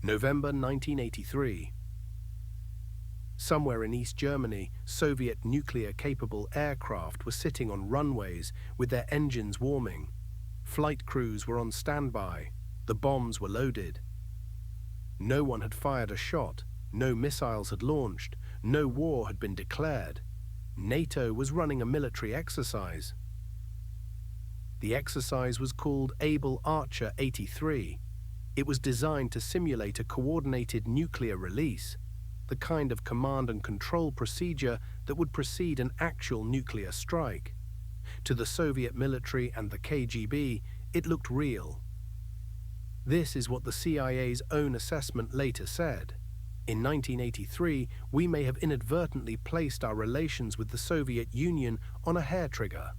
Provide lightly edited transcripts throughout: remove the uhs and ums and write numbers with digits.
November 1983. Somewhere in East Germany, Soviet nuclear-capable aircraft were sitting on runways with their engines warming. Flight crews were on standby. The bombs were loaded. No one had fired a shot. No missiles had launched. No war had been declared. NATO was running a military exercise. The exercise was called Able Archer 83. It was designed to simulate a coordinated nuclear release, the kind of command and control procedure that would precede an actual nuclear strike. To the Soviet military and the KGB, it looked real. This is what the CIA's own assessment later said. In 1983, we may have inadvertently placed our relations with the Soviet Union on a hair trigger.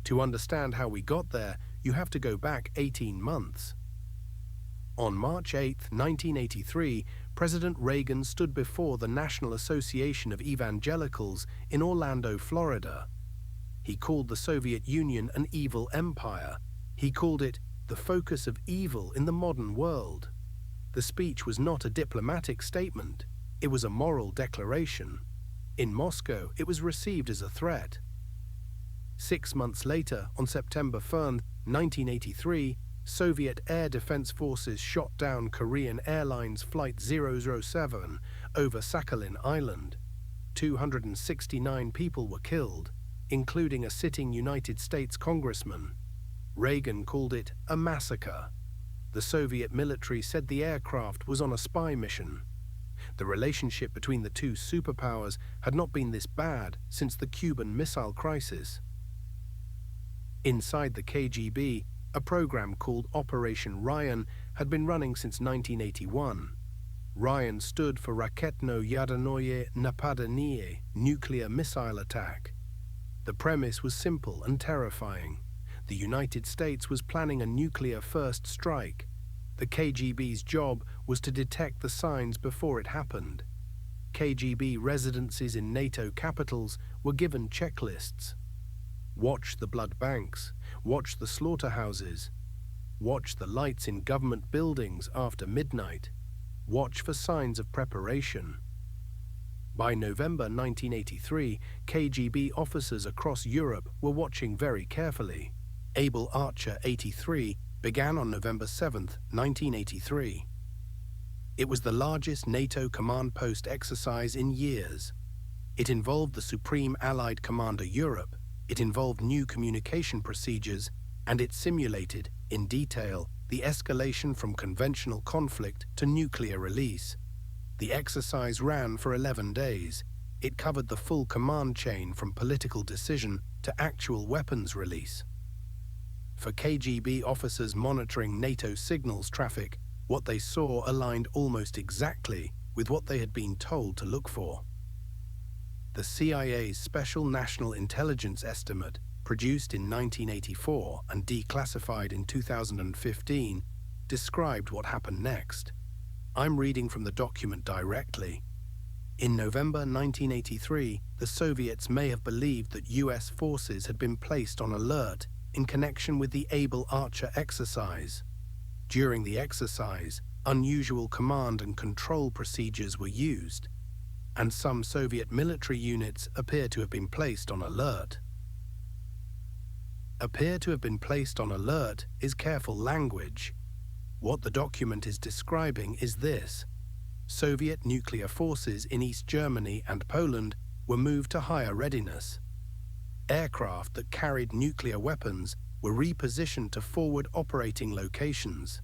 To understand how we got there, you have to go back 18 months. On March 8, 1983, President Reagan stood before the National Association of Evangelicals in Orlando, Florida. He called the Soviet Union an evil empire. He called it the focus of evil in the modern world. The speech was not a diplomatic statement. It was a moral declaration. In Moscow, it was received as a threat. 6 months later, on September 1, 1983, Soviet Air Defense Forces shot down Korean Airlines Flight 007 over Sakhalin Island. 269 people were killed, including a sitting United States congressman. Reagan called it a massacre. The Soviet military said the aircraft was on a spy mission. The relationship between the two superpowers had not been this bad since the Cuban Missile Crisis. Inside the KGB, a program called Operation Ryan had been running since 1981. Ryan stood for Raketno-Yadernoye Napadanie, nuclear missile attack. The premise was simple and terrifying. The United States was planning a nuclear-first strike. The KGB's job was to detect the signs before it happened. KGB residences in NATO capitals were given checklists. Watch the blood banks, watch the slaughterhouses, watch the lights in government buildings after midnight, watch for signs of preparation. By November 1983, KGB officers across Europe were watching very carefully. Able Archer 83 began on November 7, 1983. It was the largest NATO command post exercise in years. It involved the Supreme Allied Commander Europe. It involved new communication procedures, and it simulated, in detail, the escalation from conventional conflict to nuclear release. The exercise ran for 11 days. It covered the full command chain from political decision to actual weapons release. For KGB officers monitoring NATO signals traffic, what they saw aligned almost exactly with what they had been told to look for. The CIA's Special National Intelligence Estimate, produced in 1984 and declassified in 2015, described what happened next. I'm reading from the document directly. In November 1983, the Soviets may have believed that US forces had been placed on alert in connection with the Able Archer exercise. During the exercise, unusual command and control procedures were used, and some Soviet military units appear to have been placed on alert. Appear to have been placed on alert is careful language. What the document is describing is this: Soviet nuclear forces in East Germany and Poland were moved to higher readiness. Aircraft that carried nuclear weapons were repositioned to forward operating locations.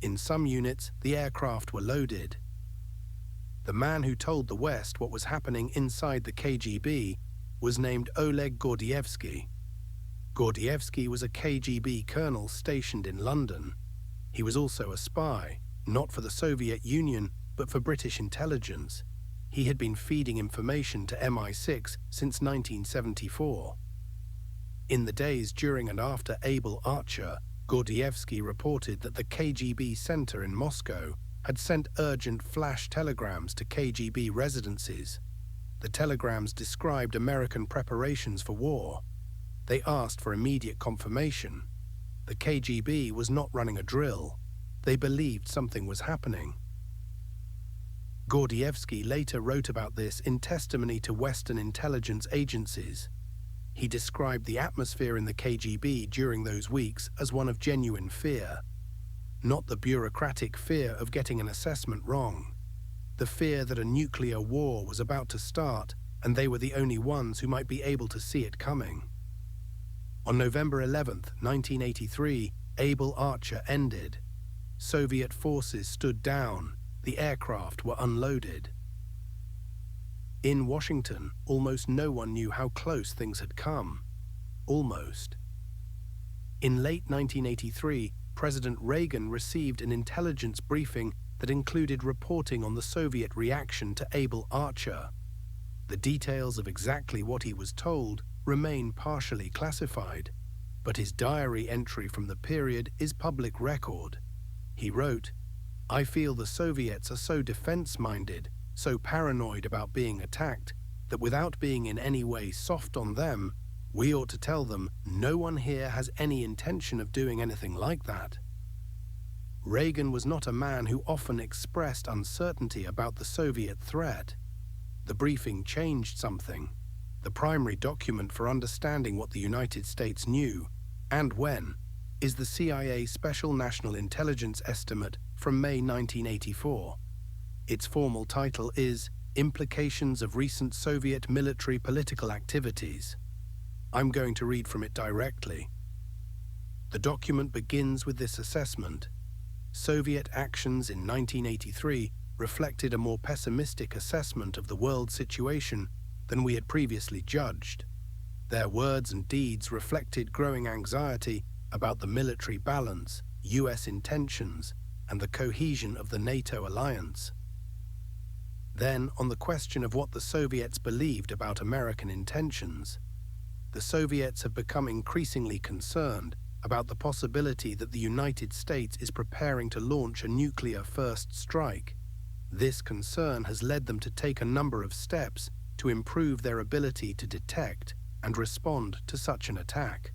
In some units, the aircraft were loaded. The man who told the West what was happening inside the KGB was named Oleg Gordievsky. Gordievsky was a KGB colonel stationed in London. He was also a spy, not for the Soviet Union, but for British intelligence. He had been feeding information to MI6 since 1974. In the days during and after Able Archer, Gordievsky reported that the KGB center in Moscow had sent urgent flash telegrams to KGB residences. The telegrams described American preparations for war. They asked for immediate confirmation. The KGB was not running a drill. They believed something was happening. Gordievsky later wrote about this in testimony to Western intelligence agencies. He described the atmosphere in the KGB during those weeks as one of genuine fear. Not the bureaucratic fear of getting an assessment wrong. The fear that a nuclear war was about to start and they were the only ones who might be able to see it coming. On November 11, 1983, Able Archer ended. Soviet forces stood down. The aircraft were unloaded. In Washington, almost no one knew how close things had come. Almost. In late 1983, President Reagan received an intelligence briefing that included reporting on the Soviet reaction to Able Archer. The details of exactly what he was told remain partially classified, but his diary entry from the period is public record. He wrote, "I feel the Soviets are so defense-minded, so paranoid about being attacked, that without being in any way soft on them, we ought to tell them no one here has any intention of doing anything like that." Reagan was not a man who often expressed uncertainty about the Soviet threat. The briefing changed something. The primary document for understanding what the United States knew, and when, is the CIA Special National Intelligence Estimate from May 1984. Its formal title is Implications of Recent Soviet Military Political Activities. I'm going to read from it directly. The document begins with this assessment. Soviet actions in 1983 reflected a more pessimistic assessment of the world situation than we had previously judged. Their words and deeds reflected growing anxiety about the military balance, US intentions, and the cohesion of the NATO alliance. Then, on the question of what the Soviets believed about American intentions, the Soviets have become increasingly concerned about the possibility that the United States is preparing to launch a nuclear first strike. This concern has led them to take a number of steps to improve their ability to detect and respond to such an attack.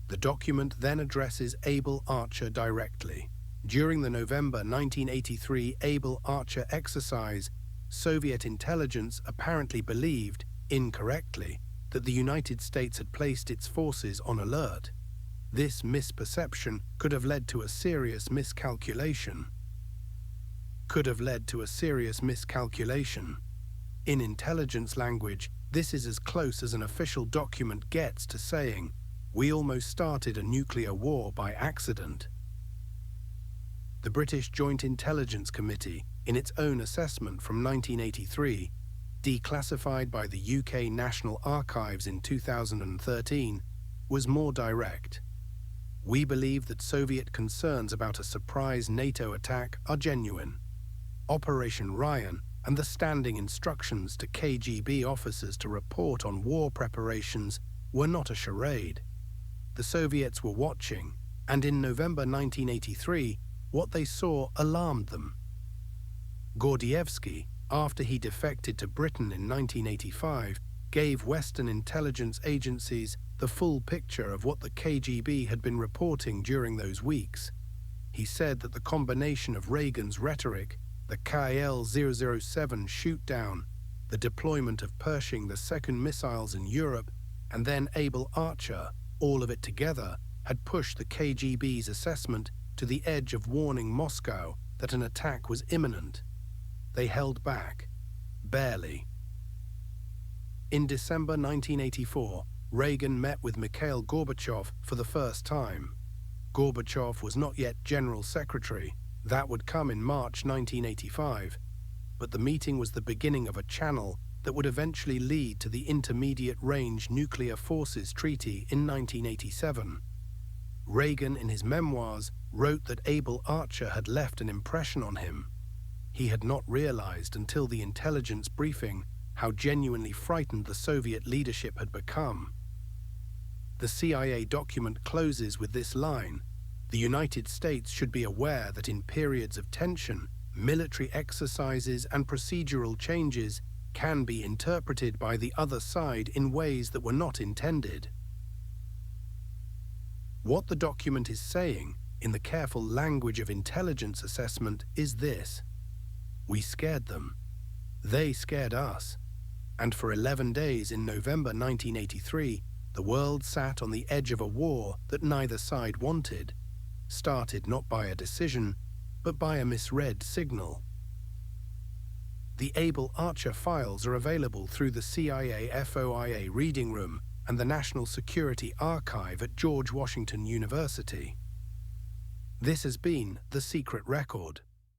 The document then addresses Able Archer directly. During the November 1983 Able Archer exercise, Soviet intelligence apparently believed, incorrectly, that the United States had placed its forces on alert. This misperception could have led to a serious miscalculation. In intelligence language, this is as close as an official document gets to saying, "We almost started a nuclear war by accident." The British Joint Intelligence Committee, in its own assessment from 1983, declassified by the UK National Archives in 2013, was more direct. "We believe that Soviet concerns about a surprise NATO attack are genuine. Operation Ryan and the standing instructions to KGB officers to report on war preparations were not a charade. The Soviets were watching, and in November 1983, what they saw alarmed them." Gordievsky, after he defected to Britain in 1985, gave Western intelligence agencies the full picture of what the KGB had been reporting during those weeks. He said that the combination of Reagan's rhetoric, the KL-007 shoot-down, the deployment of Pershing II missiles in Europe, and then Able Archer, all of it together, had pushed the KGB's assessment to the edge of warning Moscow that an attack was imminent. They held back. Barely. In December 1984, Reagan met with Mikhail Gorbachev for the first time. Gorbachev was not yet General Secretary. That would come in March 1985. But the meeting was the beginning of a channel that would eventually lead to the Intermediate Range Nuclear Forces Treaty in 1987. Reagan, in his memoirs, wrote that Able Archer had left an impression on him. He had not realized until the intelligence briefing how genuinely frightened the Soviet leadership had become. The CIA document closes with this line: "The United States should be aware that in periods of tension, military exercises and procedural changes can be interpreted by the other side in ways that were not intended." What the document is saying in the careful language of intelligence assessment, is this: we scared them. They scared us. And for 11 days in November 1983, the world sat on the edge of a war that neither side wanted, started not by a decision, but by a misread signal. The Able Archer files are available through the CIA FOIA Reading Room and the National Security Archive at George Washington University. This has been The Secret Record.